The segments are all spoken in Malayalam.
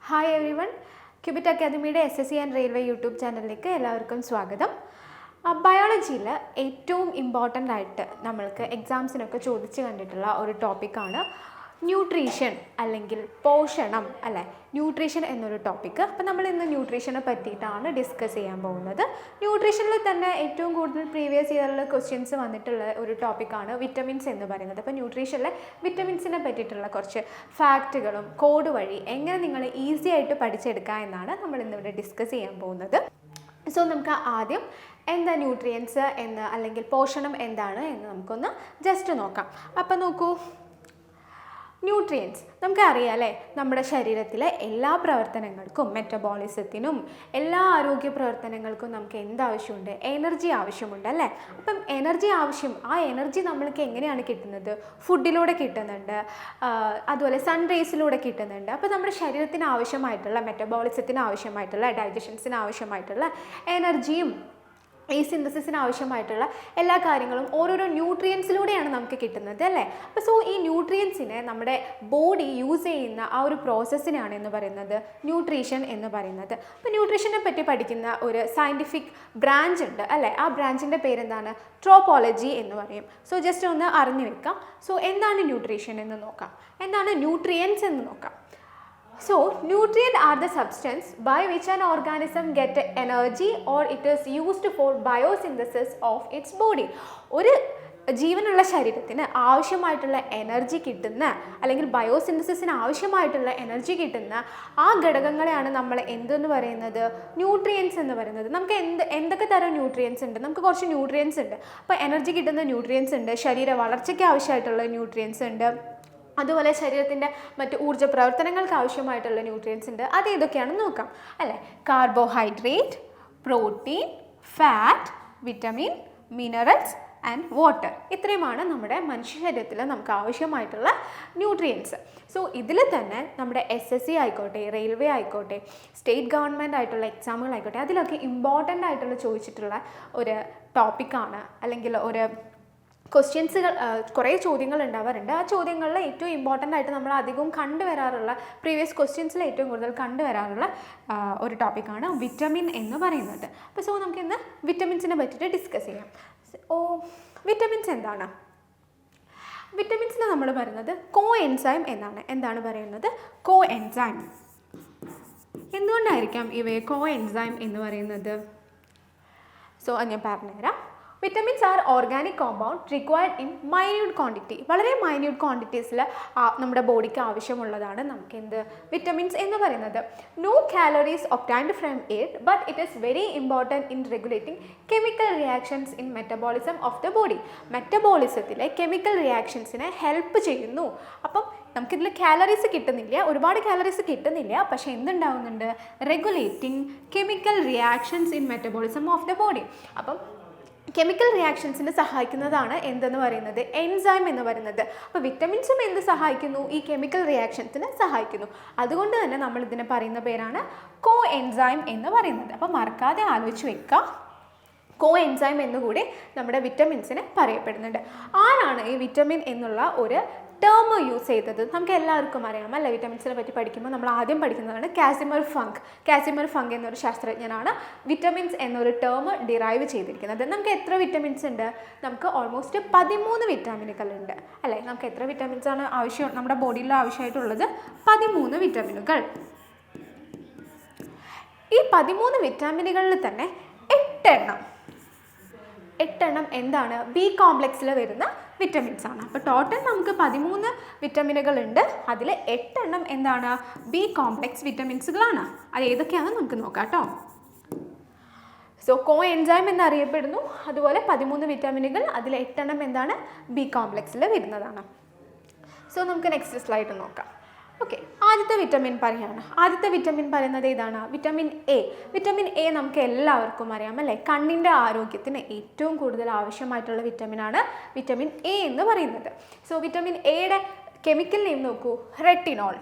ഹായ് എവരി വൺ, ക്യൂബിറ്റ് അക്കാദമിയുടെ SSC ആൻഡ് റെയിൽവേ യൂട്യൂബ് ചാനലിലേക്ക് എല്ലാവർക്കും സ്വാഗതം. ബയോളജിയിൽ ഏറ്റവും ഇമ്പോർട്ടൻ്റ് ആയിട്ട് നമ്മൾക്ക് എക്സാംസിനൊക്കെ ചോദിച്ച് കണ്ടിട്ടുള്ള ഒരു ടോപ്പിക്കാണ് ന്യൂട്രീഷൻ അല്ലെങ്കിൽ പോഷണം അല്ലേ. ന്യൂട്രീഷൻ എന്നൊരു ടോപ്പിക്ക്. അപ്പോൾ നമ്മൾ ഇന്ന് ന്യൂട്രീഷനെ പറ്റിയിട്ടാണ് ഡിസ്കസ് ചെയ്യാൻ പോകുന്നത്. ന്യൂട്രീഷനിൽ തന്നെ ഏറ്റവും കൂടുതൽ പ്രീവിയസ് ഇയറിൽ ക്വസ്റ്റ്യൻസ് വന്നിട്ടുള്ള ഒരു ടോപ്പിക്കാണ് വിറ്റമിൻസ് എന്ന് പറയുന്നത്. അപ്പോൾ ന്യൂട്രീഷനിലെ വിറ്റമിൻസിനെ പറ്റിയിട്ടുള്ള കുറച്ച് ഫാക്റ്റുകളും കോഡ് വഴി എങ്ങനെ നിങ്ങൾ ഈസി ആയിട്ട് പഠിച്ചെടുക്കുക എന്നാണ് നമ്മൾ ഇന്നിവിടെ ഡിസ്കസ് ചെയ്യാൻ പോകുന്നത്. സോ നമുക്ക് ആദ്യം എന്താ ന്യൂട്രിയൻസ് എന്ന് അല്ലെങ്കിൽ പോഷണം എന്താണ് എന്ന് നമുക്കൊന്ന് ജസ്റ്റ് നോക്കാം. അപ്പോൾ നോക്കൂ, ന്യൂട്രിയൻസ് നമുക്കറിയാം അല്ലേ, നമ്മുടെ ശരീരത്തിലെ എല്ലാ പ്രവർത്തനങ്ങൾക്കും മെറ്റബോളിസത്തിനും എല്ലാ ആരോഗ്യ പ്രവർത്തനങ്ങൾക്കും നമുക്ക് എന്താവശ്യമുണ്ട്? എനർജി ആവശ്യമുണ്ട് അല്ലേ. അപ്പം എനർജി ആവശ്യം, ആ എനർജി നമ്മൾക്ക് എങ്ങനെയാണ് കിട്ടുന്നത്? ഫുഡിലൂടെ കിട്ടുന്നുണ്ട്, അതുപോലെ സൺറൈസിലൂടെ കിട്ടുന്നുണ്ട്. അപ്പോൾ നമ്മുടെ ശരീരത്തിന് ആവശ്യമായിട്ടുള്ള മെറ്റബോളിസത്തിന് ആവശ്യമായിട്ടുള്ള ഡൈജഷൻസിന് ആവശ്യമായിട്ടുള്ള എനർജിയും ഈ സിന്തസിസിന് ആവശ്യമായിട്ടുള്ള എല്ലാ കാര്യങ്ങളും ഓരോരോ ന്യൂട്രിയൻസിലൂടെയാണ് നമുക്ക് കിട്ടുന്നത് അല്ലേ. അപ്പോൾ സോ ഈ ന്യൂട്രിയൻസിനെ നമ്മുടെ ബോഡി യൂസ് ചെയ്യുന്ന ആ ഒരു പ്രോസസ്സിനാണ് എന്ന് പറയുന്നത് ന്യൂട്രീഷൻ എന്ന് പറയുന്നത്. അപ്പോൾ ന്യൂട്രീഷനെ പറ്റി പഠിക്കുന്ന ഒരു സയൻറ്റിഫിക് ബ്രാഞ്ച് ഉണ്ട് അല്ലേ. ആ ബ്രാഞ്ചിൻ്റെ പേരെന്താണ്? ട്രോപ്പോളജി എന്ന് പറയും. സോ ജസ്റ്റ് ഒന്ന് അറിഞ്ഞു വെക്കാം. സോ എന്താണ് ന്യൂട്രീഷൻ എന്ന് നോക്കാം, എന്താണ് ന്യൂട്രിയൻസ് എന്ന് നോക്കാം. So, nutrient are the substance by which an organism get energy or it is used for biosynthesis of its body. ഒരു ജീവനുള്ള ശരീരത്തിന് ആവശ്യമായിട്ടുള്ള എനർജി കിട്ടുന്ന അല്ലെങ്കിൽ ബയോസിന്തസിന് ആവശ്യമായിട്ടുള്ള എനർജി കിട്ടുന്ന ആ ഘടകങ്ങളെയാണ് നമ്മൾ എന്തെന്ന് പറയുന്നത്? ന്യൂട്രിയൻസ് എന്ന് പറയുന്നത്. നമുക്ക് എന്തൊക്കെ തരം ന്യൂട്രിയൻസ് ഉണ്ട്? നമുക്ക് കുറച്ച് ന്യൂട്രിയൻസ് ഉണ്ട്. അപ്പോൾ എനർജി കിട്ടുന്ന ന്യൂട്രിയൻസ് ഉണ്ട്, ശരീര വളർച്ചയ്ക്ക് ആവശ്യമായിട്ടുള്ള ന്യൂട്രിയൻസ് ഉണ്ട്, അതുപോലെ ശരീരത്തിൻ്റെ മറ്റ് ഊർജ്ജ പ്രവർത്തനങ്ങൾക്ക് ആവശ്യമായിട്ടുള്ള ന്യൂട്രിയൻസ് ഉണ്ട്. അത് ഏതൊക്കെയാണെന്ന് നോക്കാം അല്ലേ. Carbohydrate, protein, fat, vitamin, minerals and water. ഇത്രയുമാണ് നമ്മുടെ മനുഷ്യ ശരീരത്തിൽ നമുക്ക് ആവശ്യമായിട്ടുള്ള ന്യൂട്രിയൻസ്. സോ ഇതിൽ തന്നെ നമ്മുടെ SSC ആയിക്കോട്ടെ, റെയിൽവേ ആയിക്കോട്ടെ, സ്റ്റേറ്റ് ഗവൺമെൻറ് ആയിട്ടുള്ള എക്സാമുകളായിക്കോട്ടെ, അതിലൊക്കെ ഇമ്പോർട്ടൻ്റ് ആയിട്ടുള്ള ചോദിച്ചിട്ടുള്ള ഒരു ടോപ്പിക്കാണ് അല്ലെങ്കിൽ ഒരു ക്വസ്റ്റ്യൻസുകൾ, കുറേ ചോദ്യങ്ങൾ ഉണ്ടാവാറുണ്ട്. ആ ചോദ്യങ്ങളിൽ ഏറ്റവും ഇമ്പോർട്ടൻ്റ് ആയിട്ട് നമ്മൾ അധികവും കണ്ടുവരാറുള്ള പ്രീവിയസ് ക്വസ്റ്റ്യൻസിൽ ഏറ്റവും കൂടുതൽ കണ്ടുവരാറുള്ള ഒരു ടോപ്പിക്കാണ് വിറ്റമിൻ എന്ന് പറയുന്നത്. അപ്പോൾ സോ നമുക്ക് ഇന്ന് വിറ്റമിൻസിനെ പറ്റിയിട്ട് ഡിസ്കസ് ചെയ്യാം. വിറ്റമിൻസ് എന്താണ്? വിറ്റമിൻസിന് നമ്മൾ പറയുന്നത് കോ എൻസൈം എന്നാണ്. എന്താണ് പറയുന്നത്? കോ എൻസൈം. എന്തുകൊണ്ടായിരിക്കാം ഇവയെ കോ എൻസൈം എന്ന് പറയുന്നത്? സോ അത് ഞാൻ പറഞ്ഞുതരാം. Vitamins are organic compound required in minute quantity. വളരെ മൈന്യൂട്ട് ക്വാണ്ടിറ്റീസിൽ നമ്മുടെ ബോഡിക്ക് ആവശ്യമുള്ളതാണ് നമുക്ക് എന്ത്? വിറ്റമിൻസ് എന്ന് പറയുന്നത്. No calories obtained from it but it is very important in regulating chemical reactions in metabolism of the body. മെറ്റബോളിസത്തിലെ കെമിക്കൽ റിയാക്ഷൻസിനെ ഹെൽപ്പ് ചെയ്യുന്നു. അപ്പം നമുക്കിതിൽ കാലറീസ് കിട്ടുന്നില്ല, ഒരുപാട് കാലറീസ് കിട്ടുന്നില്ല, പക്ഷേ എന്തുണ്ടാവുന്നുണ്ട്? Regulating chemical reactions in metabolism of the body. അപ്പം കെമിക്കൽ റിയാക്ഷൻസിന് സഹായിക്കുന്നതാണ് എന്തെന്ന് പറയുന്നത്? എൻസൈം എന്ന് പറയുന്നത്. അപ്പോൾ വിറ്റമിൻസും എന്ത് സഹായിക്കുന്നു? ഈ കെമിക്കൽ റിയാക്ഷൻസിന് സഹായിക്കുന്നു. അതുകൊണ്ട് തന്നെ നമ്മൾ ഇതിനെ പറയുന്ന പേരാണ് കോ എൻസൈം എന്ന് പറയുന്നത്. അപ്പോൾ മറക്കാതെ ആലോചിച്ച് വെക്കുക, കോ എൻസൈം എന്നുകൂടി നമ്മുടെ വിറ്റമിൻസിനെ പറയപ്പെടുന്നുണ്ട്. ആരാണ് ഈ വിറ്റമിൻ എന്നുള്ള ഒരു ടേം യൂസ് ചെയ്തത്? നമുക്ക് എല്ലാവർക്കും അറിയാം അല്ലേ. വിറ്റമിൻസിനെ പറ്റി പഠിക്കുമ്പോൾ നമ്മൾ ആദ്യം പഠിക്കുന്നതാണ് കാസിമിർ ഫങ്ക്. കാസിമിർ ഫങ്ക് എന്നൊരു ശാസ്ത്രജ്ഞനാണ് വിറ്റമിൻസ് എന്നൊരു ടേം ഡിറൈവ് ചെയ്തിരിക്കുന്നത്. നമുക്ക് എത്ര വിറ്റമിൻസ് ഉണ്ട്? നമുക്ക് ഓൾമോസ്റ്റ് 13 വിറ്റാമിനുകളുണ്ട് അല്ലേ. നമുക്ക് എത്ര വിറ്റമിൻസ് ആണ് ആവശ്യം? നമ്മുടെ ബോഡിയിൽ ആവശ്യമായിട്ടുള്ളത് 13 വിറ്റാമിനുകൾ. ഈ 13 വിറ്റാമിനുകളിൽ തന്നെ 8 എണ്ണം എന്താണ്? ബി കോംപ്ലക്സിൽ വരുന്ന വിറ്റമിൻസ് ആണ്. അപ്പോൾ ടോട്ടൽ നമുക്ക് 13 വിറ്റമിനുകളുണ്ട്, അതിൽ 8 എണ്ണം എന്താണ്? ബി കോംപ്ലക്സ് വിറ്റമിൻസുകളാണ്. അത് ഏതൊക്കെയാണെന്ന് നമുക്ക് നോക്കാം കേട്ടോ. സോ കോ എൻസൈം എന്നറിയപ്പെടുന്നു. അതുപോലെ 13 വിറ്റാമിനുകൾ, അതിൽ 8 എണ്ണം എന്താണ്? ബി കോംപ്ലക്സിൽ വരുന്നതാണ്. സോ നമുക്ക് നെക്സ്റ്റ് സ്ലൈഡ് നോക്കാം. ഓക്കെ, ആദ്യത്തെ വിറ്റമിൻ പറയുകയാണ്. ആദ്യത്തെ വിറ്റമിൻ പറയുന്നത് ഏതാണ്? Vitamin A. വിറ്റമിൻ എ നമുക്ക് എല്ലാവർക്കും അറിയാം അല്ലേ. കണ്ണിൻ്റെ ആരോഗ്യത്തിന് ഏറ്റവും കൂടുതൽ ആവശ്യമായിട്ടുള്ള വിറ്റമിനാണ് വിറ്റമിൻ എ എന്ന് പറയുന്നത്. സോ വിറ്റമിൻ എയുടെ കെമിക്കൽ നെയിം നോക്കൂ, റെറ്റിനോൾ.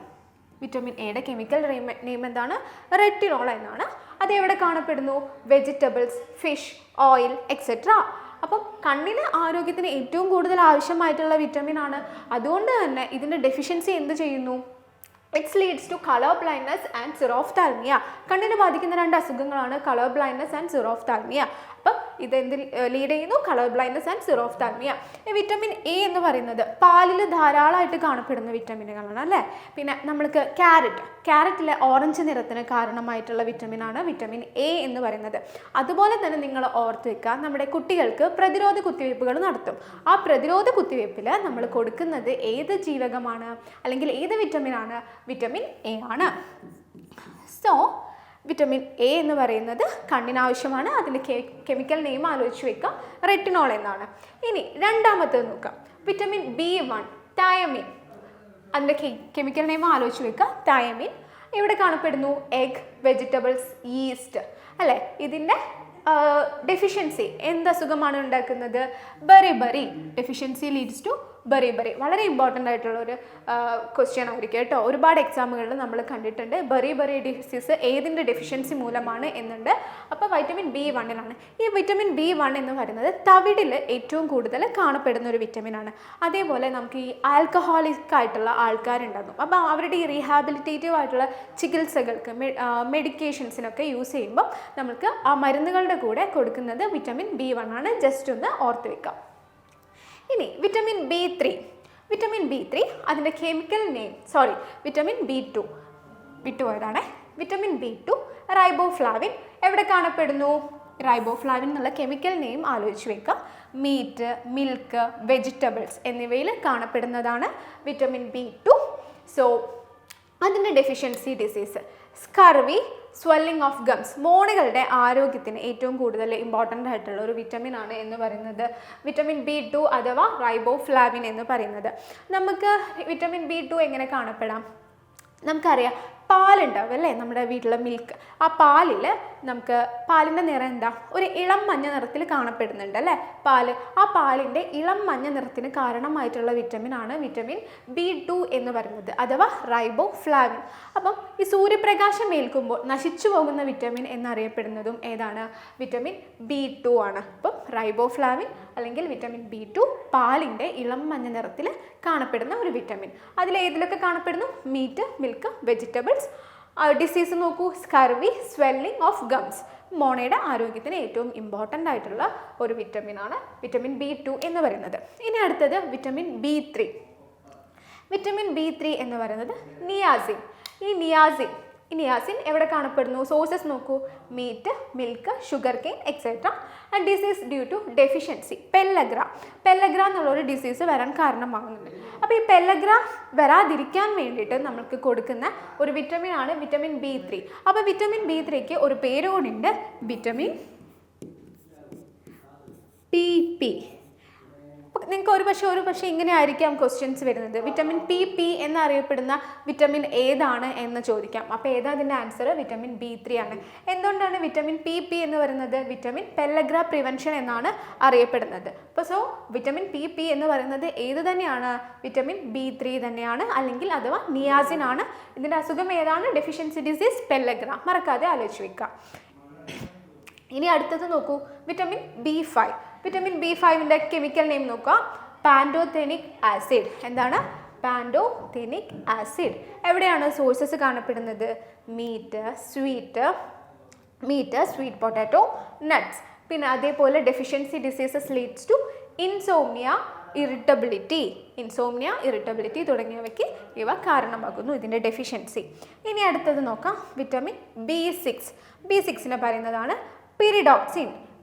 വിറ്റമിൻ എയുടെ കെമിക്കൽ നെയിം എന്താണ്? റെറ്റിനോൾ എന്നാണ്. അത് എവിടെ കാണപ്പെടുന്നു? Vegetables, fish, oil etcetera. അപ്പം കണ്ണിന് ആരോഗ്യത്തിന് ഏറ്റവും കൂടുതൽ ആവശ്യമായിട്ടുള്ള വിറ്റമിൻ ആണ്. അതുകൊണ്ട് തന്നെ ഇതിൻ്റെ ഡെഫിഷ്യൻസി എന്ത് ചെയ്യുന്നു? It's leads to colour blindness and xerophthalmia. കണ്ണിനെ ബാധിക്കുന്ന 2 അസുഖങ്ങളാണ് കളർ ബ്ലൈൻഡ്നെസ് ആൻഡ് സിറോഫ്താൽമിയ. അപ്പം ഇതെന്തിൽ ലീഡ് ചെയ്യുന്നു? Colour blindness and xerophthalmia. Vitamin A എന്ന് പറയുന്നത് പാലിൽ ധാരാളമായിട്ട് കാണപ്പെടുന്ന വിറ്റമിനുകളാണ് അല്ലേ. പിന്നെ നമ്മൾക്ക് ക്യാരറ്റിലെ ഓറഞ്ച് നിറത്തിന് കാരണമായിട്ടുള്ള വിറ്റമിനാണ് വിറ്റമിൻ എ എന്ന് പറയുന്നത്. അതുപോലെ തന്നെ നിങ്ങൾ ഓർത്ത് വെക്കുക, നമ്മുടെ കുട്ടികൾക്ക് പ്രതിരോധ കുത്തിവയ്പ്പുകൾ നടത്തും. ആ പ്രതിരോധ കുത്തിവയ്പ്പിൽ നമ്മൾ കൊടുക്കുന്നത് ഏത് ജീവകമാണ് അല്ലെങ്കിൽ ഏത് വിറ്റമിനാണ്? വിറ്റമിൻ എ ആണ്. സോ വിറ്റമിൻ എ എന്ന് പറയുന്നത് കണ്ണിനാവശ്യമാണ്. അതിൻ്റെ കെമിക്കൽ നെയിം ആലോചിച്ച് വെക്കുക, റെറ്റിനോൾ എന്നാണ്. ഇനി രണ്ടാമത്തേത് നോക്കാം, വിറ്റമിൻ B1 തയമീൻ. അതിൻ്റെ കെമിക്കൽ നെയിം ആലോചിച്ച് വെക്കുക, തയമീൻ. ഇവിടെ കാണപ്പെടുന്നു എഗ്, വെജിറ്റബിൾസ്, ഈസ്റ്റ് അല്ലേ. ഇതിൻ്റെ ഡെഫിഷ്യൻസി എന്തസുഖമാണ് ഉണ്ടാക്കുന്നത്? Beriberi. Deficiency leads to beriberi. വളരെ ഇമ്പോർട്ടൻ്റ് ആയിട്ടുള്ള ഒരു ക്വസ്റ്റ്യൻ ആയിരിക്കും കേട്ടോ. ഒരുപാട് എക്സാമുകളിൽ നമ്മൾ കണ്ടിട്ടുണ്ട് ബെറിബറി ഡിസീസ് ഏതിൻ്റെ ഡെഫിഷ്യൻസി മൂലമാണ് എന്നുണ്ട്. അപ്പോൾ വൈറ്റമിൻ B1 ഈ വിറ്റമിൻ B1 എന്ന് പറയുന്നത് തവിടിൽ ഏറ്റവും കൂടുതൽ കാണപ്പെടുന്ന ഒരു വിറ്റമിനാണ്. അതേപോലെ നമുക്ക് ഈ ആൽക്കഹോളിക് ആയിട്ടുള്ള ആൾക്കാരുണ്ടാകും. അപ്പോൾ അവരുടെ ഈ റീഹാബിലിറ്റേറ്റീവ് ആയിട്ടുള്ള ചികിത്സകൾക്ക് മെഡിക്കേഷൻസിനൊക്കെ യൂസ് ചെയ്യുമ്പോൾ നമുക്ക് ആ മരുന്നുകളുടെ കൂടെ കൊടുക്കുന്നത് വിറ്റമിൻ B1 ആണ്. ജസ്റ്റ് ഒന്ന് ഓർത്ത് വെക്കാം. ഇനി വിറ്റമിൻ B3 അതിൻ്റെ കെമിക്കൽ നെയിം വിറ്റമിൻ B2 വിട്ടുപോയതാണ്. Vitamin B2 riboflavin. എവിടെ കാണപ്പെടുന്നു? റൈബോഫ്ലാവിൻ എന്നുള്ള കെമിക്കൽ നെയിം ആലോചിച്ച് വെക്കുക. മീറ്റ്, മിൽക്ക്, വെജിറ്റബിൾസ് എന്നിവയിൽ കാണപ്പെടുന്നതാണ് വിറ്റമിൻ B2. സോ അതിൻ്റെ deficiency disease scurvy, swelling of gums, മോണുകളുടെ ആരോഗ്യത്തിന് ഏറ്റവും കൂടുതൽ ഇമ്പോർട്ടൻ്റ് ആയിട്ടുള്ള ഒരു വിറ്റമിൻ ആണ് എന്ന് പറയുന്നത് വിറ്റമിൻ B2 അഥവാ റൈബോഫ്ലാവിൻ എന്ന് പറയുന്നത്. നമുക്ക് വിറ്റമിൻ B2 എങ്ങനെ കാണപ്പെടാം? നമുക്കറിയാം പാലുണ്ടാവും അല്ലേ, നമ്മുടെ വീട്ടിലെ മിൽക്ക്. ആ പാലിൽ നമുക്ക് പാലിൻ്റെ നിറം എന്താ? ഒരു ഇളം മഞ്ഞ നിറത്തിൽ കാണപ്പെടുന്നുണ്ട് അല്ലേ പാല്. ആ പാലിൻ്റെ ഇളം മഞ്ഞ നിറത്തിന് കാരണമായിട്ടുള്ള വിറ്റമിൻ ആണ് വിറ്റമിൻ B2 എന്ന് പറയുന്നത് അഥവാ റൈബോഫ്ലാവിൻ. അപ്പം ഈ സൂര്യപ്രകാശം ഏൽക്കുമ്പോൾ നശിച്ചു പോകുന്ന വിറ്റമിൻ എന്നറിയപ്പെടുന്നതും ഏതാണ്? വിറ്റമിൻ B2 ആണ്. അപ്പം റൈബോഫ്ലാവിൻ അല്ലെങ്കിൽ വിറ്റമിൻ B2 പാലിൻ്റെ ഇളം മഞ്ഞ നിറത്തിൽ കാണപ്പെടുന്ന ഒരു വിറ്റമിൻ. അതിലേതിലൊക്കെ കാണപ്പെടുന്നു? Meat, milk, vegetables. ഡിസീസ് നോക്കൂ, സ്കർവി, സ്വെല്ലിംഗ് ഓഫ് ഗംസ്. മോണയുടെ ആരോഗ്യത്തിന് ഏറ്റവും ഇമ്പോർട്ടൻ്റ് ആയിട്ടുള്ള ഒരു വിറ്റമിനാണ് വിറ്റമിൻ B2 എന്ന് പറയുന്നത്. ഇനി അടുത്തത് വിറ്റമിൻ B3. വിറ്റമിൻ B3 എന്ന് പറയുന്നത് നിയാസിൻ. ഈ നിയാസിൻ എവിടെ കാണപ്പെടുന്നു? സോഴ്സസ് നോക്കൂ, meat, milk, sugar cane etcetera. And disease due to deficiency pellagra എന്നുള്ളൊരു ഡിസീസ് വരാൻ കാരണമാകുന്നുണ്ട്. അപ്പോൾ ഈ പെല്ലഗ്ര വരാതിരിക്കാൻ വേണ്ടിയിട്ട് നമുക്ക് കൊടുക്കുന്ന ഒരു വിറ്റമിൻ ആണ് വിറ്റമിൻ B3. അപ്പോൾ വിറ്റമിൻ B3ക്ക് ഒരു പേര് കൂടിയുണ്ട്, വിറ്റമിൻ PP. നിങ്ങൾക്ക് ഒരു പക്ഷേ ഇങ്ങനെ ആയിരിക്കാം ക്വസ്റ്റ്യൻസ് വരുന്നത്, വിറ്റമിൻ PP എന്നറിയപ്പെടുന്ന വിറ്റമിൻ ഏതാണ് എന്ന് ചോദിക്കാം. അപ്പോൾ ഏതാ അതിൻ്റെ ആൻസർ? വിറ്റമിൻ B3 ആണ്. എന്തുകൊണ്ടാണ് വിറ്റമിൻ PP എന്ന് പറയുന്നത്? വിറ്റമിൻ പെല്ലഗ്ര പ്രിവെൻഷൻ എന്നാണ് അറിയപ്പെടുന്നത്. അപ്പോൾ സോ വിറ്റമിൻ PP എന്ന് പറയുന്നത് ഏത് തന്നെയാണ്? വിറ്റമിൻ B3 തന്നെയാണ്, അല്ലെങ്കിൽ അഥവാ നിയാസിൻ ആണ്. ഇതിൻ്റെ അസുഖം ഏതാണ്? Deficiency disease pellagra. മറക്കാതെ ആലോചിച്ച് വെക്കാം. ഇനി അടുത്തത് നോക്കൂ, വിറ്റമിൻ B5. വിറ്റമിൻ B5ൻ്റെ കെമിക്കൽ നെയിം നോക്കുക, പാൻറ്റോതെനിക് ആസിഡ്. എന്താണ്? Pantothenic acid. എവിടെയാണ് സോഴ്സസ് കാണപ്പെടുന്നത്? Meat, sweet potato, nuts. പിന്നെ അതേപോലെ deficiency diseases leads to insomnia, irritability തുടങ്ങിയവയ്ക്ക് ഇവ കാരണമാകുന്നു, ഇതിൻ്റെ ഡെഫിഷ്യൻസി. ഇനി അടുത്തത് നോക്കാം, വിറ്റമിൻ B6 പറയുന്നതാണ്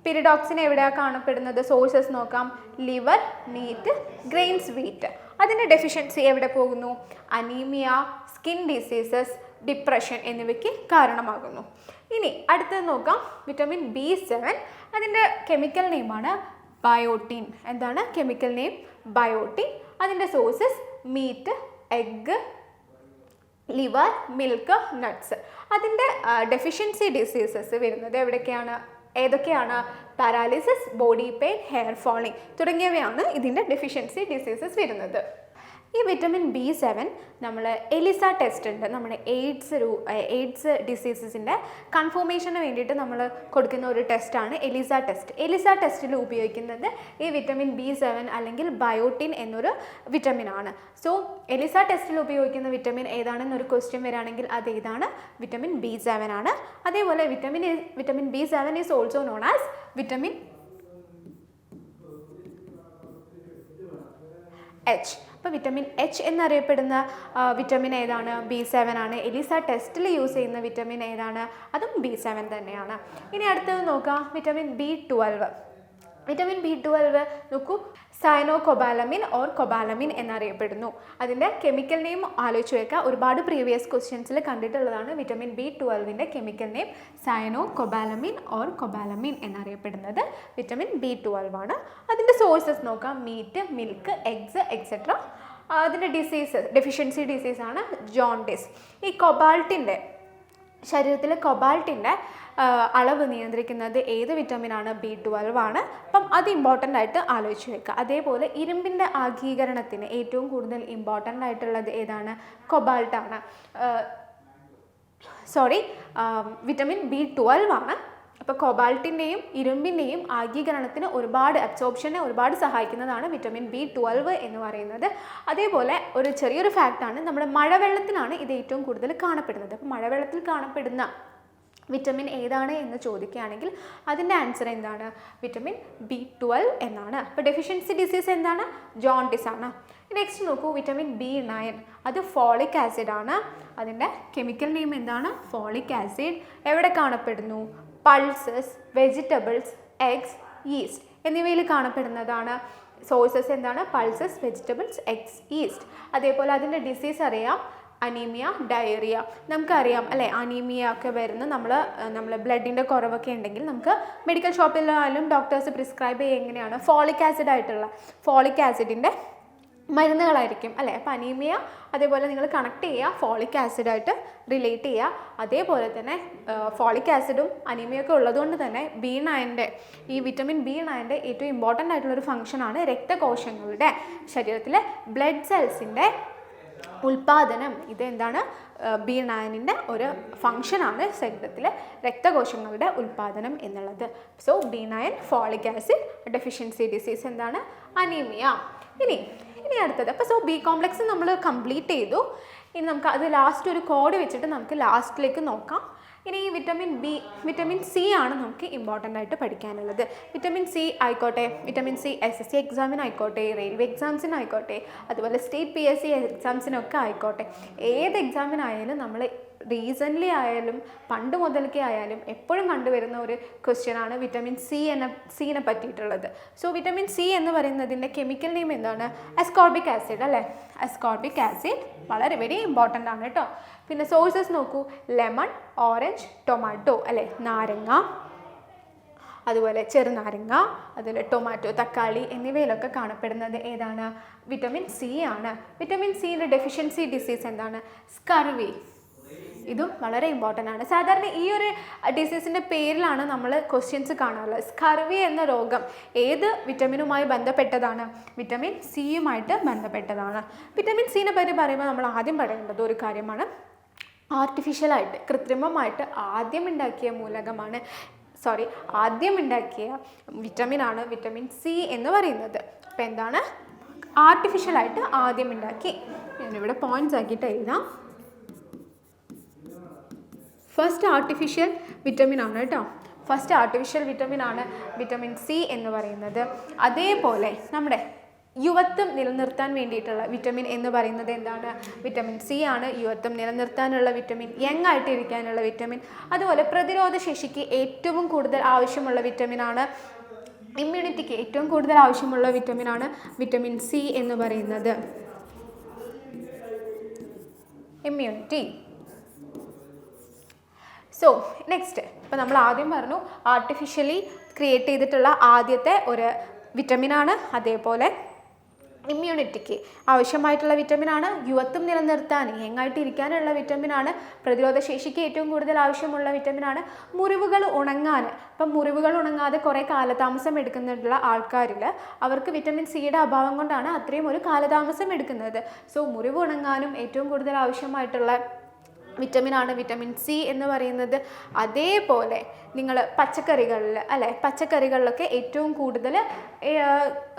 പിരിഡോക്സിൻ എവിടെയാണ് കാണപ്പെടുന്നത്? സോഴ്സസ് നോക്കാം, ലിവർ, മീറ്റ്, ഗ്രെയിൻസ്, വീറ്റ്. അതിൻ്റെ ഡെഫിഷ്യൻസി എവിടെ പോകുന്നു? അനീമിയ, സ്കിൻ ഡിസീസസ്, ഡിപ്രഷൻ എന്നിവയ്ക്ക് കാരണമാകുന്നു. ഇനി അടുത്തത് നോക്കാം, വിറ്റമിൻ B7. അതിൻ്റെ കെമിക്കൽ നെയിമാണ് ബയോട്ടിൻ. എന്താണ് കെമിക്കൽ നെയിം? ബയോട്ടിൻ. അതിൻ്റെ sources meat, egg, liver, milk, nuts. അതിൻ്റെ ഡെഫിഷ്യൻസി ഡിസീസസ് വരുന്നത് ഏതൊക്കെയാണ്? Paralysis, body pain, hair falling തുടങ്ങിയവയാണ് ഇതിൻ്റെ ഡെഫിഷ്യൻസി ഡിസീസസ് വരുന്നത്. ഈ വിറ്റമിൻ B7 നമ്മൾ എലിസ ടെസ്റ്റ് ഉണ്ട്, നമ്മുടെ എയ്ഡ്സ് ഡിസീസസിൻ്റെ കൺഫർമേഷന് വേണ്ടിയിട്ട് നമ്മൾ കൊടുക്കുന്ന ഒരു ടെസ്റ്റാണ് എലിസ ടെസ്റ്റ്. എലിസ ടെസ്റ്റിൽ ഉപയോഗിക്കുന്നത് ഈ വിറ്റമിൻ B7 അല്ലെങ്കിൽ ബയോട്ടിൻ എന്നൊരു വിറ്റമിനാണ്. സോ എലിസ ടെസ്റ്റിൽ ഉപയോഗിക്കുന്ന വിറ്റമിൻ ഏതാണെന്നൊരു ക്വസ്റ്റ്യൻ വരികയാണെങ്കിൽ അത് ഏതാണ്? വിറ്റമിൻ B7 ആണ്. അതേപോലെ vitamin B7 is also known as vitamin H. അപ്പോൾ വിറ്റമിൻ H എന്നറിയപ്പെടുന്ന വിറ്റമിൻ ഏതാണ്? B7 ആണ്. എലിസ ടെസ്റ്റിൽ യൂസ് ചെയ്യുന്ന വിറ്റമിൻ ഏതാണ്? അതും B7 തന്നെയാണ്. ഇനി അടുത്തത് നോക്കാം, വിറ്റമിൻ B12. വിറ്റമിൻ B12 നോക്കൂ, സയനോകൊബാലമിൻ ഓർ കൊബാലമിൻ എന്നറിയപ്പെടുന്നു. അതിൻ്റെ കെമിക്കൽ നെയിം ആലോചിച്ച് വെക്കുക. ഒരുപാട് പ്രീവിയസ് ക്വസ്റ്റ്യൻസിൽ കണ്ടിട്ടുള്ളതാണ്. വിറ്റമിൻ B12ൻ്റെ chemical name cyanocobalamin or cobalamin എന്നറിയപ്പെടുന്നത് വിറ്റമിൻ B12 ആണ്. അതിൻ്റെ സോഴ്സസ് നോക്കാം, മീറ്റ്, മിൽക്ക്, എഗ്സ് എക്സെട്ര. അതിൻ്റെ ഡെഫിഷ്യൻസി ഡിസീസാണ് ജോണ്ടിസ്. ഈ ശരീരത്തിലെ കൊബാൾട്ടിൻ്റെ അളവ് നിയന്ത്രിക്കുന്നത് ഏത് വിറ്റമിനാണ്? B12 ആണ്. അപ്പം അത് ഇമ്പോർട്ടൻ്റ് ആയിട്ട് ആലോചിച്ച് വെക്കുക. അതേപോലെ ഇരുമ്പിൻ്റെ ആഗീകരണത്തിന് ഏറ്റവും കൂടുതൽ ഇമ്പോർട്ടൻ്റ് ആയിട്ടുള്ളത് ഏതാണ്? കൊബാൾട്ടാണ്. വിറ്റമിൻ B12 ആണ്. അപ്പോൾ കൊബാൾട്ടിൻ്റെയും ഇരുമ്പിൻ്റെയും ആഗീകരണത്തിന് അബ്സോർപ്ഷനെ ഒരുപാട് സഹായിക്കുന്നതാണ് വിറ്റമിൻ B12 എന്ന് പറയുന്നത്. അതേപോലെ ഒരു ചെറിയൊരു ഫാക്റ്റാണ്, നമ്മുടെ മഴവെള്ളത്തിലാണ് ഇത് ഏറ്റവും കൂടുതൽ കാണപ്പെടുന്നത്. അപ്പോൾ മഴവെള്ളത്തിൽ കാണപ്പെടുന്ന വിറ്റമിൻ ഏതാണ് എന്ന് ചോദിക്കുകയാണെങ്കിൽ അതിൻ്റെ ആൻസർ എന്താണ്? വിറ്റമിൻ B12 എന്നാണ്. അപ്പോൾ ഡെഫിഷ്യൻസി ഡിസീസ് എന്താണ്? ജോണ്ടിസ് ആണ്. നെക്സ്റ്റ് നോക്കൂ, വിറ്റമിൻ B9. അത് ഫോളിക് ആസിഡ് ആണ്. അതിൻ്റെ കെമിക്കൽ നെയിം എന്താണ്? Folic acid. എവിടെ കാണപ്പെടുന്നു? പൾസസ്, വെജിറ്റബിൾസ്, എഗ്സ്, ഈസ്റ്റ് എന്നിവയിൽ കാണപ്പെടുന്നതാണ്. സോഴ്സസ് എന്താണ്? Pulses, vegetables, eggs, east. അതേപോലെ അതിൻ്റെ ഡിസീസ് അറിയാം, അനീമിയ, ഡയറിയ. നമുക്കറിയാം അല്ലേ, അനീമിയ ഒക്കെ വരുന്ന നമ്മൾ ബ്ലഡിൻ്റെ കുറവൊക്കെ ഉണ്ടെങ്കിൽ നമുക്ക് മെഡിക്കൽ ഷോപ്പിലായാലും ഡോക്ടേഴ്സ് പ്രിസ്ക്രൈബ് ചെയ്യുക എങ്ങനെയാണ്? ഫോളിക് ആസിഡിൻ്റെ മരുന്നുകളായിരിക്കും അല്ലേ. അപ്പോൾ അനീമിയ അതേപോലെ നിങ്ങൾ കണക്ട് ചെയ്യുക, ഫോളിക് ആസിഡായിട്ട് റിലേറ്റ് ചെയ്യുക. അതേപോലെ തന്നെ ഫോളിക് ആസിഡും അനീമിയൊക്കെ ഉള്ളതുകൊണ്ട് തന്നെ ഈ വിറ്റമിൻ B9 ഏറ്റവും ഇമ്പോർട്ടൻ്റ് ആയിട്ടുള്ളൊരു ഫംഗ്ഷനാണ് രക്തകോശങ്ങളുടെ ശരീരത്തിലെ ബ്ലഡ് സെൽസിൻ്റെ ഉൽപാദനം. ഇതെന്താണ്? B9 ഒരു ഫംഗ്ഷനാണ് ശരീരത്തിലെ രക്തകോശങ്ങളുടെ ഉൽപാദനം എന്നുള്ളത്. So B9, folic acid. Deficiency disease എന്താണ്? അനീമിയ. ഇനി അടുത്തത്, അപ്പോൾ B കോംപ്ലക്സ് നമ്മൾ കംപ്ലീറ്റ് ചെയ്തു. ഇനി നമുക്ക് അത് ലാസ്റ്റ് ഒരു കോഡ് വെച്ചിട്ട് നമുക്ക് ലാസ്റ്റിലേക്ക് നോക്കാം. ഇനി ഈ വിറ്റമിൻ സി ആണ് നമുക്ക് ഇമ്പോർട്ടൻ്റ് ആയിട്ട് പഠിക്കാനുള്ളത്. വിറ്റമിൻ സി ആയിക്കോട്ടെ, വിറ്റമിൻ സി SSC എക്സാമിനായിക്കോട്ടെ, റെയിൽവേ എക്സാംസിനായിക്കോട്ടെ, അതുപോലെ സ്റ്റേറ്റ് PSC എക്സാംസിനൊക്കെ ആയിക്കോട്ടെ, ഏത് എക്സാമിനായാലും നമ്മൾ റീസെൻ്റ്ലി ആയാലും പണ്ട് മുതൽക്കേ ആയാലും എപ്പോഴും കണ്ടുവരുന്ന ഒരു ക്വസ്റ്റ്യനാണ് വിറ്റമിൻ സിനെ പറ്റിയിട്ടുള്ളത്. സോ വിറ്റമിൻ സി എന്ന് പറയുന്നതിൻ്റെ കെമിക്കൽ നെയിം എന്താണ്? അസ്കോർബിക് ആസിഡ് അല്ലേ. അസ്കോർബിക് ആസിഡ് വളരെ വെരി ഇമ്പോർട്ടൻ്റ് ആണ് കേട്ടോ. പിന്നെ സോഴ്സസ് നോക്കൂ, ലെമൺ, ഓറഞ്ച്, ടൊമാറ്റോ അല്ലേ, നാരങ്ങ, അതുപോലെ ചെറുനാരങ്ങ, അതുപോലെ ടൊമാറ്റോ, തക്കാളി എന്നിവയിലൊക്കെ കാണപ്പെടുന്നത് ഏതാണ്? വിറ്റമിൻ സി ആണ്. വിറ്റമിൻ സിയുടെ ഡെഫിഷ്യൻസി ഡിസീസ് എന്താണ്? സ്കർവി. ഇതും വളരെ ഇമ്പോർട്ടൻ്റ് ആണ്. സാധാരണ ഈ ഒരു ഡിസീസിൻ്റെ പേരിലാണ് നമ്മൾ ക്വസ്റ്റ്യൻസ് കാണാറുള്ളത്. സ്കർവി എന്ന രോഗം ഏത് വിറ്റമിനുമായി ബന്ധപ്പെട്ടതാണ്? വിറ്റമിൻ സിയുമായിട്ട് ബന്ധപ്പെട്ടതാണ്. വിറ്റമിൻ സിനെ പറ്റി പറയുമ്പോൾ നമ്മൾ ആദ്യം പറയേണ്ടത് ഒരു കാര്യമാണ്, ആർട്ടിഫിഷ്യലായിട്ട് കൃത്രിമമായിട്ട് ആദ്യം ഉണ്ടാക്കിയ വിറ്റമിനാണ് വിറ്റമിൻ സി എന്ന് പറയുന്നത്. അപ്പോൾ എന്താണ്? ആർട്ടിഫിഷ്യലായിട്ട് ആദ്യം ഉണ്ടാക്കി. ഞാനിവിടെ പോയിൻറ്റ്സ് ആക്കിയിട്ട് എഴുതാം. ഫസ്റ്റ് ആർട്ടിഫിഷ്യൽ വിറ്റമിൻ ആണ് കേട്ടോ. ഫസ്റ്റ് ആർട്ടിഫിഷ്യൽ വിറ്റമിൻ ആണ് വിറ്റമിൻ സി എന്ന് പറയുന്നത്. അതേപോലെ നമ്മുടെ യുവത്വം നിലനിർത്താൻ വേണ്ടിയിട്ടുള്ള വിറ്റമിൻ എന്ന് പറയുന്നത് എന്താണ്? വിറ്റമിൻ സി ആണ്. യുവത്വം നിലനിർത്താനുള്ള വിറ്റമിൻ, യങ് ആയിട്ട് ഇരിക്കാനുള്ള വിറ്റമിൻ. അതുപോലെ പ്രതിരോധ ശേഷിക്ക് ഏറ്റവും കൂടുതൽ ആവശ്യമുള്ള വിറ്റമിനാണ്, ഇമ്മ്യൂണിറ്റിക്ക് ഏറ്റവും കൂടുതൽ ആവശ്യമുള്ള വിറ്റമിനാണ് വിറ്റമിൻ സി എന്ന് പറയുന്നത്. ഇമ്മ്യൂണിറ്റി. സോ നെക്സ്റ്റ്, ഇപ്പോൾ നമ്മൾ ആദ്യം പറഞ്ഞു ആർട്ടിഫിഷ്യലി ക്രിയേറ്റ് ചെയ്തിട്ടുള്ള ആദ്യത്തെ ഒരു വിറ്റമിനാണ്. അതേപോലെ ഇമ്മ്യൂണിറ്റിക്ക് ആവശ്യമായിട്ടുള്ള വിറ്റമിനാണ്. യുവത്വം നിലനിർത്താൻ യങ്ങായിട്ട് ഇരിക്കാനുള്ള വിറ്റമിനാണ്. പ്രതിരോധ ശേഷിക്ക് ഏറ്റവും കൂടുതൽ ആവശ്യമുള്ള വിറ്റമിനാണ്. മുറിവുകൾ ഉണങ്ങാൻ, ഇപ്പം മുറിവുകൾ ഉണങ്ങാതെ കുറേ കാലതാമസം എടുക്കുന്നുള്ള ആൾക്കാരിൽ അവർക്ക് വിറ്റമിൻ സിയുടെ അഭാവം കൊണ്ടാണ് അത്രയും ഒരു കാലതാമസം എടുക്കുന്നത്. സോ മുറിവ് ഉണങ്ങാനും ഏറ്റവും കൂടുതൽ ആവശ്യമായിട്ടുള്ള വിറ്റമിനാണ് വിറ്റമിൻ സി എന്ന് പറയുന്നത്. അതേപോലെ നിങ്ങൾ പച്ചക്കറികളിൽ അല്ലേ, പച്ചക്കറികളിലൊക്കെ ഏറ്റവും കൂടുതൽ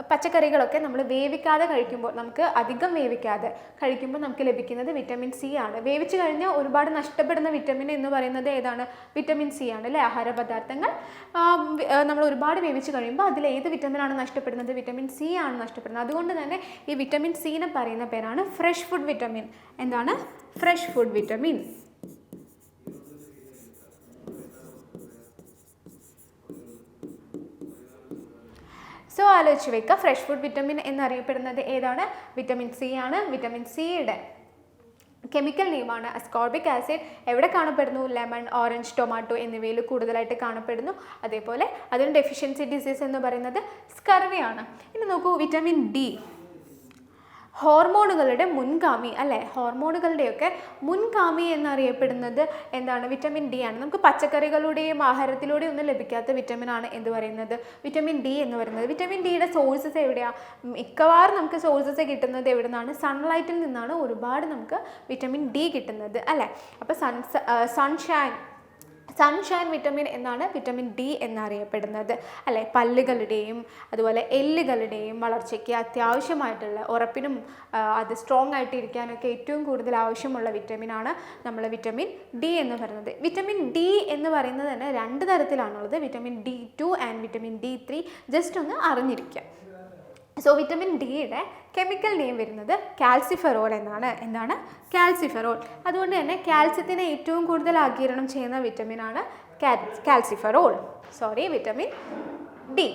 പച്ചക്കറികളൊക്കെ നമ്മൾ വേവിക്കാതെ കഴിക്കുമ്പോൾ, നമുക്ക് അധികം വേവിക്കാതെ കഴിക്കുമ്പോൾ നമുക്ക് ലഭിക്കുന്നത് വിറ്റമിൻ സി ആണ്. വേവിച്ച് കഴിഞ്ഞാൽ ഒരുപാട് നഷ്ടപ്പെടുന്ന വിറ്റമിൻ എന്ന് പറയുന്നത് ഏതാണ്? വിറ്റമിൻ സി ആണ് അല്ലേ. ആഹാര പദാർത്ഥങ്ങൾ നമ്മൾ ഒരുപാട് വേവിച്ച് കഴിയുമ്പോൾ അതിൽ ഏത് വിറ്റമിനാണ് നഷ്ടപ്പെടുന്നത്? വിറ്റമിൻ സി ആണ് നഷ്ടപ്പെടുന്നത്. അതുകൊണ്ട് തന്നെ ഈ വിറ്റമിൻ സിനെ പറയുന്ന പേരാണ് ഫ്രഷ് ഫുഡ് വിറ്റമിൻ. എന്താണ്? Fresh food vitamin. സോ ആലോചിച്ച് വെക്കുക, ഫ്രഷ് ഫുഡ് വിറ്റമിൻ എന്നറിയപ്പെടുന്നത് ഏതാണ്? വിറ്റമിൻ സി ആണ്. വിറ്റമിൻ സിയുടെ കെമിക്കൽ നെയിമാണ് അസ്കോർബിക് ആസിഡ്. എവിടെ കാണപ്പെടുന്നു? ലെമൺ, ഓറഞ്ച്, ടൊമാറ്റോ എന്നിവയിൽ കൂടുതലായിട്ട് കാണപ്പെടുന്നു. അതേപോലെ അതിന് ഡെഫിഷ്യൻസി ഡിസീസ് എന്ന് പറയുന്നത് സ്കർവിയാണ്. ഇനി നോക്കൂ, വിറ്റമിൻ ഡി ഹോർമോണുകളുടെ മുൻഗാമി അല്ലേ. ഹോർമോണുകളുടെയൊക്കെ മുൻഗാമി എന്നറിയപ്പെടുന്നത് എന്താണ്? വിറ്റമിൻ ഡി ആണ്. നമുക്ക് പച്ചക്കറികളുടെയും ആഹാരത്തിലൂടെയും ഒന്നും ലഭിക്കാത്ത വിറ്റമിനാണ് എന്ത് പറയുന്നത്? വിറ്റമിൻ ഡി എന്ന് പറയുന്നത്. വിറ്റമിൻ ഡിയുടെ സോഴ്സസ് എവിടെയാണ്? മിക്കവാറും നമുക്ക് സോഴ്സസ് കിട്ടുന്നത് എവിടെ നിന്നാണ്? സൺലൈറ്റിൽ നിന്നാണ് ഒരുപാട് നമുക്ക് വിറ്റമിൻ ഡി കിട്ടുന്നത് അല്ലേ. അപ്പോൾ സൺഷൈൻ വിറ്റമിൻ എന്നാണ് വിറ്റമിൻ ഡി എന്നറിയപ്പെടുന്നത് അല്ലേ. പല്ലുകളുടെയും അതുപോലെ എല്ലുകളുടെയും വളർച്ചയ്ക്ക് അത്യാവശ്യമായിട്ടുള്ള, ഉറപ്പിനും അത് സ്ട്രോങ് ആയിട്ട് ഇരിക്കാനൊക്കെ ഏറ്റവും കൂടുതൽ ആവശ്യമുള്ള വിറ്റമിനാണ് നമ്മൾ വിറ്റമിൻ ഡി എന്ന് പറയുന്നത്. വിറ്റമിൻ ഡി എന്ന് പറയുന്നത് തന്നെ 2 തരത്തിലാണുള്ളത്, vitamin D2 and vitamin D3. Just ഒന്ന് അറിഞ്ഞിരിക്കുക. സോ വിറ്റമിൻ ഡിയുടെ കെമിക്കൽ നെയിം വരുന്നത് കാൽസിഫെറോൾ എന്നാണ്. എന്താണ്? കാൽസിഫെറോൾ. അതുകൊണ്ട് തന്നെ കാൽസ്യത്തിനെ ഏറ്റവും കൂടുതൽ ആഗിരണം ചെയ്യുന്ന വിറ്റമിനാണ് വിറ്റമിൻ ഡി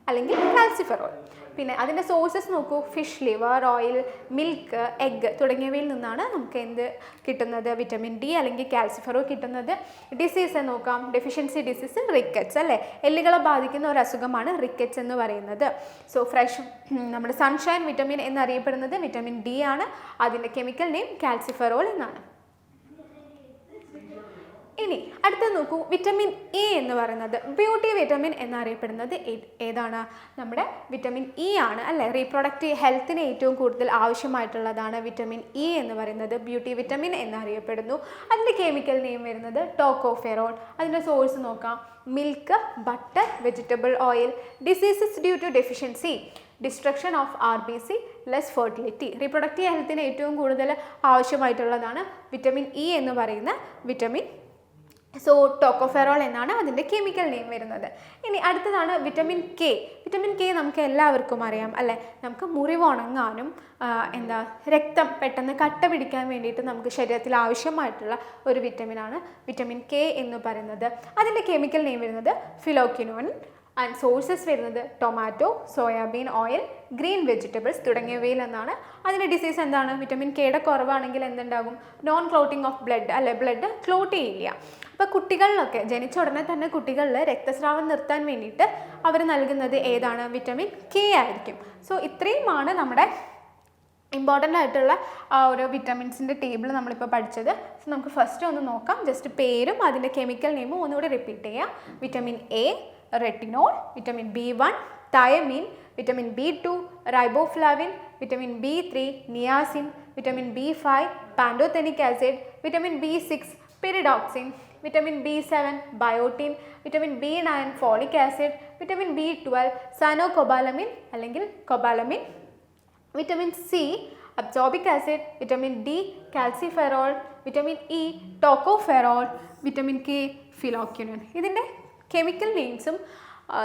അല്ലെങ്കിൽ കാൽസിഫെറോൾ. പിന്നെ അതിൻ്റെ സോഴ്സസ് നോക്കൂ, fish liver oil, milk, egg തുടങ്ങിയവയിൽ നിന്നാണ് നമുക്ക് എന്ത് കിട്ടുന്നത്? വിറ്റമിൻ ഡി അല്ലെങ്കിൽ കാൽസിഫെറോൾ കിട്ടുന്നത്. ഡിസീസ് നോക്കാം, ഡെഫിഷ്യൻസി ഡിസീസ് റിക്കറ്റ്സ് അല്ലേ. എല്ലുകളെ ബാധിക്കുന്ന ഒരു അസുഖമാണ് റിക്കറ്റ്സ് എന്ന് പറയുന്നത്. സോ നമ്മുടെ സൺഷൈൻ വിറ്റമിൻ എന്നറിയപ്പെടുന്നത് വിറ്റമിൻ ഡി ആണ്. അതിൻ്റെ കെമിക്കൽ നെയിം കാൽസിഫെറോൾ എന്നാണ്. ഇനി അടുത്ത നോക്കൂ, വിറ്റമിൻ ഇ എന്ന് പറയുന്നത് ബ്യൂട്ടി വിറ്റമിൻ എന്നറിയപ്പെടുന്നത് ഏതാണ്? നമ്മുടെ വിറ്റമിൻ ഇ ആണ് അല്ലേ. റീപ്രൊഡക്റ്റീവ് ഹെൽത്തിന് ഏറ്റവും കൂടുതൽ ആവശ്യമായിട്ടുള്ളതാണ് വിറ്റമിൻ ഇ എന്ന് പറയുന്നത്. ബ്യൂട്ടി വിറ്റമിൻ എന്നറിയപ്പെടുന്നു. അതിൻ്റെ കെമിക്കൽ നെയിം വരുന്നത് ടോക്കോഫെറോൾ. അതിൻ്റെ സോഴ്സ് നോക്കാം, milk, butter, vegetable oil. Diseases due to deficiency, destruction of RBC, less fertility. Reproductive ഹെൽത്തിന് ഏറ്റവും കൂടുതൽ ആവശ്യമായിട്ടുള്ളതാണ് വിറ്റമിൻ ഇ എന്ന് പറയുന്ന വിറ്റമിൻ. സോ ടോക്കോഫെറോൾ എന്നാണ് അതിൻ്റെ കെമിക്കൽ നെയിം വരുന്നത്. ഇനി അടുത്തതാണ് വിറ്റമിൻ കെ. വിറ്റമിൻ കെ നമുക്ക് എല്ലാവർക്കും അറിയാം അല്ലേ. നമുക്ക് മുറിവ് ഉണങ്ങാനും രക്തം പെട്ടെന്ന് കട്ട പിടിക്കാൻ വേണ്ടിയിട്ട് നമുക്ക് ശരീരത്തിൽ ആവശ്യമായിട്ടുള്ള ഒരു വിറ്റമിനാണ് വിറ്റമിൻ കെ എന്ന് പറയുന്നത്. അതിൻ്റെ കെമിക്കൽ നെയിം വരുന്നത് ഫിലോക്വിനോൻ. ആൻഡ് സോഴ്സസ് വരുന്നത് tomato, soybean oil, green vegetables തുടങ്ങിയവയിൽ നിന്നാണ്. അതിൻ്റെ ഡിസീസ് എന്താണ്? വിറ്റമിൻ കെയുടെ കുറവാണെങ്കിൽ എന്തുണ്ടാകും? നോൺ ക്ലോട്ടിങ് ഓഫ് ബ്ലഡ് അല്ലെ, ബ്ലഡ് ക്ലോട്ട് ചെയ്യില്ല. അപ്പോൾ കുട്ടികളിലൊക്കെ ജനിച്ച ഉടനെ തന്നെ കുട്ടികളിൽ രക്തസ്രാവം നിർത്താൻ വേണ്ടിയിട്ട് അവർ നൽകുന്നത് ഏതാണ്? വിറ്റമിൻ കെ ആയിരിക്കും. സോ ഇത്രയുമാണ് നമ്മുടെ ഇമ്പോർട്ടൻ്റ് ആയിട്ടുള്ള ഒരു വിറ്റമിൻസിൻ്റെ ടേബിൾ നമ്മളിപ്പോൾ പഠിച്ചത്. സോ നമുക്ക് ഫസ്റ്റ് ഒന്ന് നോക്കാം. ജസ്റ്റ് പേരും അതിൻ്റെ കെമിക്കൽ നെയിമും ഒന്നുകൂടി റിപ്പീറ്റ് ചെയ്യാം. Vitamin A retinol, vitamin B1 thiamine, vitamin B2 riboflavin, vitamin B3 niacin, vitamin B5 pantothenic acid, vitamin B6 pyridoxine, vitamin B7 biotin, vitamin B9 folic acid, vitamin B12 cyanocobalamin അല്ലെങ്കിൽ cobalamin, vitamin C absorbic acid, vitamin D calciferol, vitamin E tocopherol, vitamin K phylloquinone. ഇതിൻ്റെ കെമിക്കൽ നെയിംസും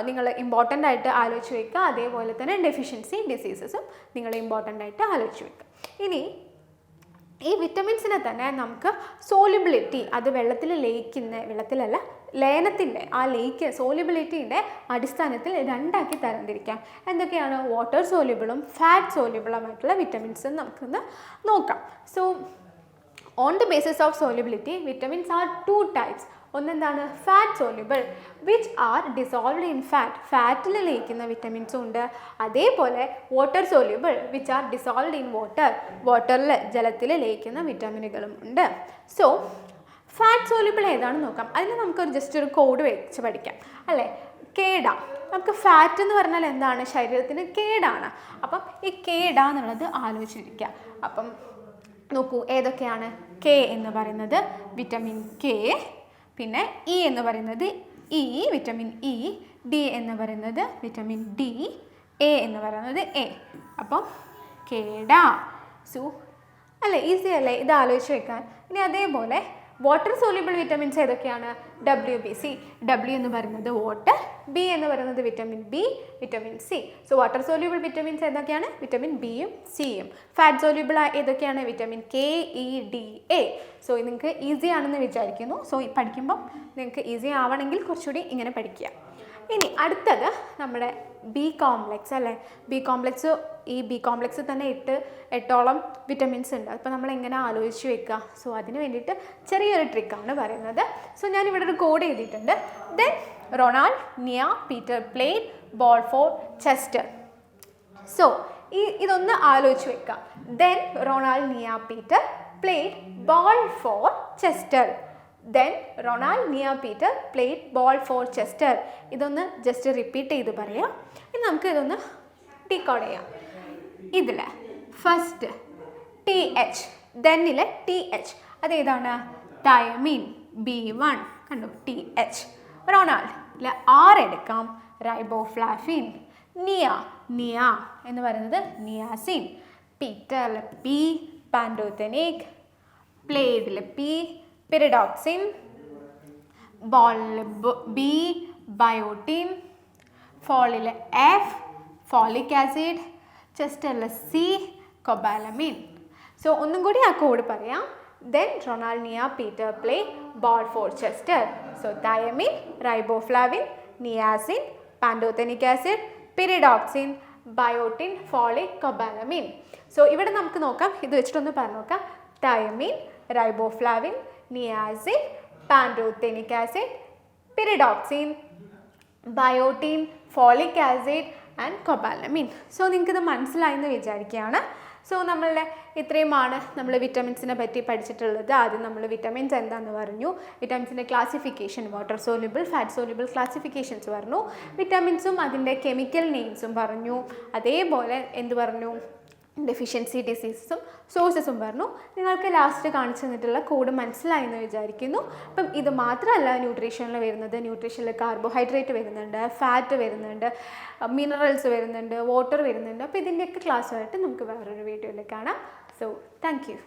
നിങ്ങൾ ഇമ്പോർട്ടൻ്റ് ആയിട്ട് ആലോചിച്ച് വയ്ക്കുക. അതേപോലെ തന്നെ ഡെഫിഷ്യൻസി ഡിസീസസും നിങ്ങൾ ഇമ്പോർട്ടൻ്റ് ആയിട്ട് ആലോചിച്ച് വയ്ക്കുക. ഇനി ഈ വിറ്റമിൻസിനെ തന്നെ നമുക്ക് സോലിബിലിറ്റി, അത് വെള്ളത്തിലല്ല ലയനത്തിൻ്റെ ആ സോലിബിലിറ്റീൻ്റെ അടിസ്ഥാനത്തിൽ 2ആക്കി തരംതിരിക്കാം. എന്തൊക്കെയാണ്? വാട്ടർ സോലിബിളും ഫാറ്റ് സോലിബിളുമായിട്ടുള്ള വിറ്റമിൻസും നമുക്കൊന്ന് നോക്കാം. So On the basis of solubility, vitamins are two types. ഒന്നെന്താണ് fat soluble which are dissolved in fat, ഫാറ്റിൽ ലയിക്കുന്ന വിറ്റമിൻസും ഉണ്ട്. അതേപോലെ water soluble which are dissolved in water, വാട്ടറിൽ ജലത്തിൽ ലയിക്കുന്ന വിറ്റാമിനുകളും ഉണ്ട്. സോ ഫാറ്റ് സോല്യൂബിൾ ഏതാണെന്ന് നോക്കാം. അതിന് നമുക്കൊരു ജസ്റ്റ് ഒരു കോഡ് വെച്ച് പഠിക്കാം അല്ലേ. കേട, നമുക്ക് ഫാറ്റ് എന്ന് പറഞ്ഞാൽ എന്താണ്, ശരീരത്തിന് കേടാണ്. അപ്പം ഈ കേട എന്നുള്ളത് ആലോചിച്ചിരിക്കുക. അപ്പം നോക്കൂ ഏതൊക്കെയാണ്. കെ എന്ന് പറയുന്നത് വിറ്റമിൻ കെ, പിന്നെ ഇ എന്ന് പറയുന്നത് ഇ, വിറ്റമിൻ ഇ, ഡി എന്ന് പറയുന്നത് വിറ്റമിൻ ഡി, എ എന്ന് പറയുന്നത് എ. അപ്പം കേട. സോ അല്ലേ, ഈസി അല്ലേ ഇത് ആലോചിച്ച് വെക്കാൻ. ഇനി അതേപോലെ വാട്ടർ സോല്യൂബിൾ വിറ്റമിൻസ് ഏതൊക്കെയാണ്. WBC, W എന്ന് പറയുന്നത് വാട്ടർ, ബി എന്ന് പറയുന്നത് vitamin B, vitamin C. So water soluble vitamins ഏതൊക്കെയാണ്, വിറ്റമിൻ ബിയും സിയും. ഫാറ്റ് സോല്യൂബിൾ ഏതൊക്കെയാണ്, vitamin K, E, D, A. So നിങ്ങൾക്ക് ഈസി ആണെന്ന് വിചാരിക്കുന്നു. സോ പഠിക്കുമ്പം നിങ്ങൾക്ക് ഈസി ആവണമെങ്കിൽ കുറച്ചുകൂടി ഇങ്ങനെ പഠിക്കുക. ഇനി അടുത്തത് നമ്മുടെ ബി കോംപ്ലെക്സ് അല്ലേ. ബി കോംപ്ലെക്സ്, ഈ ബി കോംപ്ലെക്സ് തന്നെ 8ഓളം വിറ്റമിൻസ് ഉണ്ട്. അപ്പോൾ നമ്മൾ എങ്ങനെ ആലോചിച്ച് വെക്കുക. സോ അതിന് വേണ്ടിയിട്ട് ചെറിയൊരു ട്രിക്കാണ് പറയുന്നത്. സോ ഞാനിവിടെ ഒരു കോഡ് എഴുതിയിട്ടുണ്ട്. Then Ronald, Nia, Peter played ball for Chester. So ഇതൊന്ന് ആലോചിച്ച് വെക്കുക. Then Ronald, Nia, Peter played ball for Chester. Then Ronald, Nia, Peter played ball for Chester. ഇതൊന്ന് ജസ്റ്റ് റിപ്പീറ്റ് ചെയ്ത് പറയാം. ഇനി നമുക്ക് ഇതൊന്ന് ഡീകോഡ് ചെയ്യാം. ഇതിൽ ഫസ്റ്റ് TH, ദെന്നിൽ TH അതേതാണ്, തയമീൻ, B1 കണ്ടു TH. റൊണാൾഡിൽ R എടുക്കാം, റൈബോഫ്ലാവിൻ. നിയ എന്ന് പറയുന്നത് നിയാസിൻ. പീറ്ററിൽ P, പാൻറ്റോതെനിക്. പ്ലേഡിൽ P, പിരിഡോക്സിൻ. ബോളിൽ B, ബയോട്ടിൻ. ഫോളിൽ F, ഫോളിക് ആസിഡ്. ചെസ്റ്ററിൽ C, കൊബാലമിൻ. സോ ഒന്നും കൂടി ആ കോഡ് പറയാം. Then Ronald, Nia, Peter play ball for Chester. So thiamine, riboflavin, niacin, pantothenic acid, pyridoxine, biotin, folic, cobalamin. So ഇവിടെ നമുക്ക് നോക്കാം, ഇത് വെച്ചിട്ടൊന്ന് പറഞ്ഞു നോക്കാം. Thiamine, riboflavin, niacin, pantothenic acid, pyridoxine, biotin, folic acid and cobalamin. So നിങ്ങൾക്കിത് മനസ്സിലായെന്ന് വിചാരിക്കുകയാണ്. സോ നമ്മളുടെ ഇത്രയുമാണ് നമ്മൾ വിറ്റമിൻസിനെ പറ്റി പഠിച്ചിട്ടുള്ളത്. ആദ്യം നമ്മൾ വിറ്റമിൻസ് എന്താണെന്ന് പറഞ്ഞു, വിറ്റമിൻസിൻ്റെ classification, water soluble, fat soluble classifications പറഞ്ഞു, വിറ്റമിൻസും അതിൻ്റെ കെമിക്കൽ നെയിംസും പറഞ്ഞു. അതേപോലെ എന്ത് പറഞ്ഞു, ഡെഫിഷ്യൻസി ഡിസീസസും സോഴ്സസും പറഞ്ഞു. നിങ്ങൾക്ക് ലാസ്റ്റ് കാണിച്ചു തന്നിട്ടുള്ള കോഡ് മനസ്സിലായെന്ന് വിചാരിക്കുന്നു. അപ്പം ഇത് മാത്രമല്ല ന്യൂട്രീഷനിൽ വരുന്നത്. ന്യൂട്രീഷനിൽ കാർബോഹൈഡ്രേറ്റ് വരുന്നുണ്ട്, ഫാറ്റ് വരുന്നുണ്ട്, മിനറൽസ് വരുന്നുണ്ട്, വാട്ടർ വരുന്നുണ്ട്. അപ്പോൾ ഇതിൻ്റെയൊക്കെ ക്ലാസ്സുമായിട്ട് നമുക്ക് വേറൊരു വീഡിയോയിൽ കാണാം. So thank you.